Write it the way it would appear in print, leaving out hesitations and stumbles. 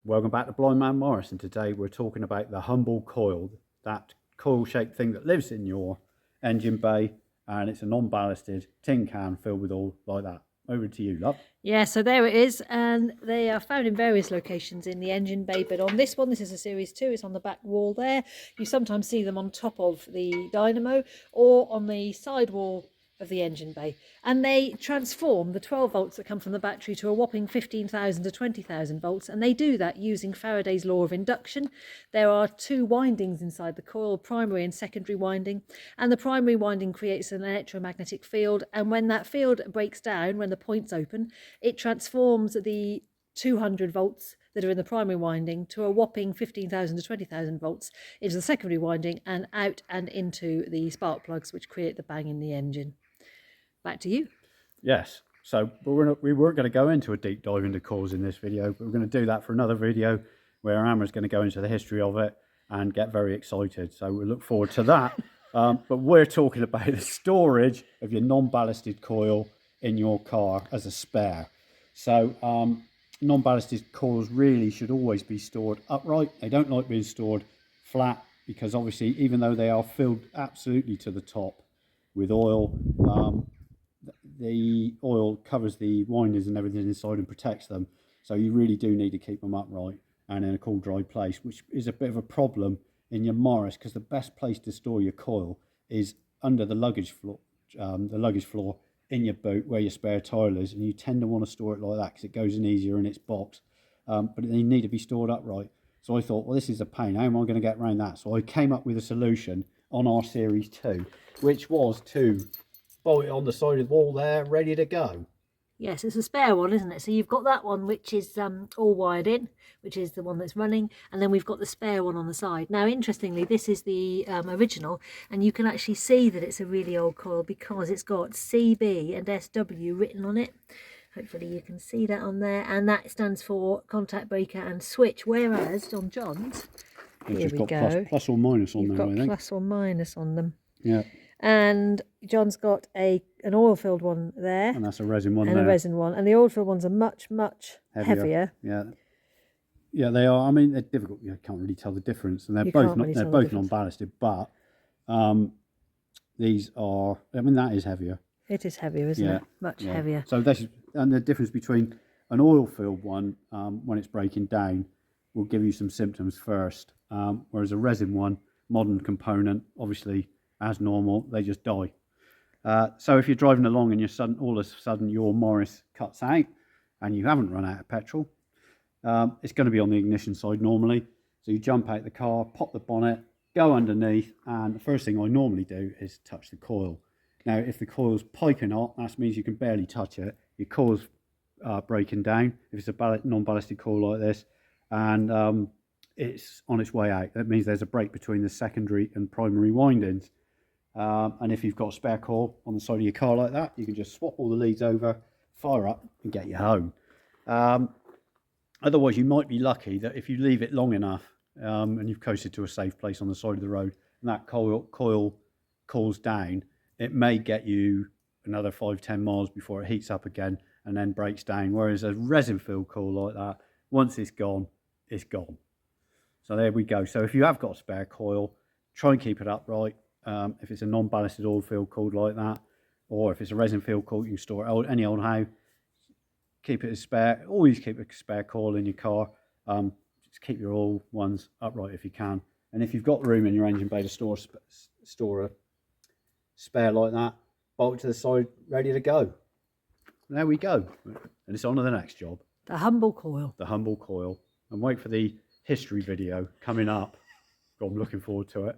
Welcome back to Blind Man Morris, and today we're talking about the humble coil, that coil-shaped thing that lives in your engine bay, and it's a non-ballasted tin can filled with oil like that. Over to you, love. Yeah, so there it is, and they are found in various locations in the engine bay, but on this one, this is a Series 2, it's on the back wall there. You sometimes see them on top of the dynamo or on the side wall of the engine bay, and they transform the 12 volts that come from the battery to a whopping 15,000 to 20,000 volts, and they do that using Faraday's law of induction. There are two windings inside the coil, primary and secondary winding, and the primary winding creates an electromagnetic field, and when that field breaks down, when the points open, it transforms the 200 volts that are in the primary winding to a whopping 15,000 to 20,000 volts into the secondary winding and out and into the spark plugs, which create the bang in the engine. Back to you. Yes, so we weren't going to go into a deep dive into coils in this video, but we're going to do that for another video where Amber's going to go into the history of it and get very excited. So we look forward to that. But we're talking about the storage of your non-ballasted coil in your car as a spare. So non-ballasted coils really should always be stored upright. They don't like being stored flat because obviously, even though they are filled absolutely to the top with oil, the oil covers the winders and everything inside and protects them. So you really do need to keep them upright and in a cool, dry place, which is a bit of a problem in your Morris, because the best place to store your coil is under the luggage floor in your boot where your spare tire is, and you tend to want to store it like that because it goes in easier in its box. But they need to be stored upright. So I thought, well, this is a pain. How am I going to get around that? So I came up with a solution on our Series 2, which was to bolt it on the side of the wall there, ready to go. Yes, it's a spare one, isn't it? So you've got that one, which is all wired in, which is the one that's running, and then we've got the spare one on the side. Now, interestingly, this is the original, and you can actually see that it's a really old coil because it's got CB and SW written on it. Hopefully you can see that on there, and that stands for contact breaker and switch, whereas on John's, here we go. Plus or minus on You've there, I got think. plus or minus on them. Yeah. And John's got an oil-filled one there. And that's a resin one and there. A resin one. And the oil-filled ones are much heavier. Yeah. Yeah, they are. I mean, they're difficult. You can't really tell the difference. And they're both non-ballasted, but these are, I mean, that is heavier. It is heavier, isn't it? Much heavier. So this is, and the difference between an oil-filled one, when it's breaking down, will give you some symptoms first. Whereas a resin one, modern component, obviously, as normal, they just die. So if you're driving along and all of a sudden your Morris cuts out and you haven't run out of petrol, it's going to be on the ignition side normally. So you jump out the car, pop the bonnet, go underneath, and the first thing I normally do is touch the coil. Now, if the coil's piping hot, that means you can barely touch it. Your coil's breaking down if it's a non-ballasted coil like this, and it's on its way out. That means there's a break between the secondary and primary windings. And if you've got a spare coil on the side of your car like that, you can just swap all the leads over, fire up, and get you home. Otherwise, you might be lucky that if you leave it long enough and you've coasted to a safe place on the side of the road, and that coil cools down, it may get you another 5-10 miles before it heats up again and then breaks down. Whereas a resin-filled coil like that, once it's gone, it's gone. So there we go. So if you have got a spare coil, try and keep it upright. If it's a non-ballasted oil-filled coil like that, or if it's a resin-filled coil, you can store it any old how. Keep it as spare. Always keep a spare coil in your car. Just keep your oil ones upright if you can. And if you've got room in your engine bay to store a spare like that, bolt it to the side, ready to go. There we go. And it's on to the next job. The humble coil. The humble coil. And wait for the history video coming up. I'm looking forward to it.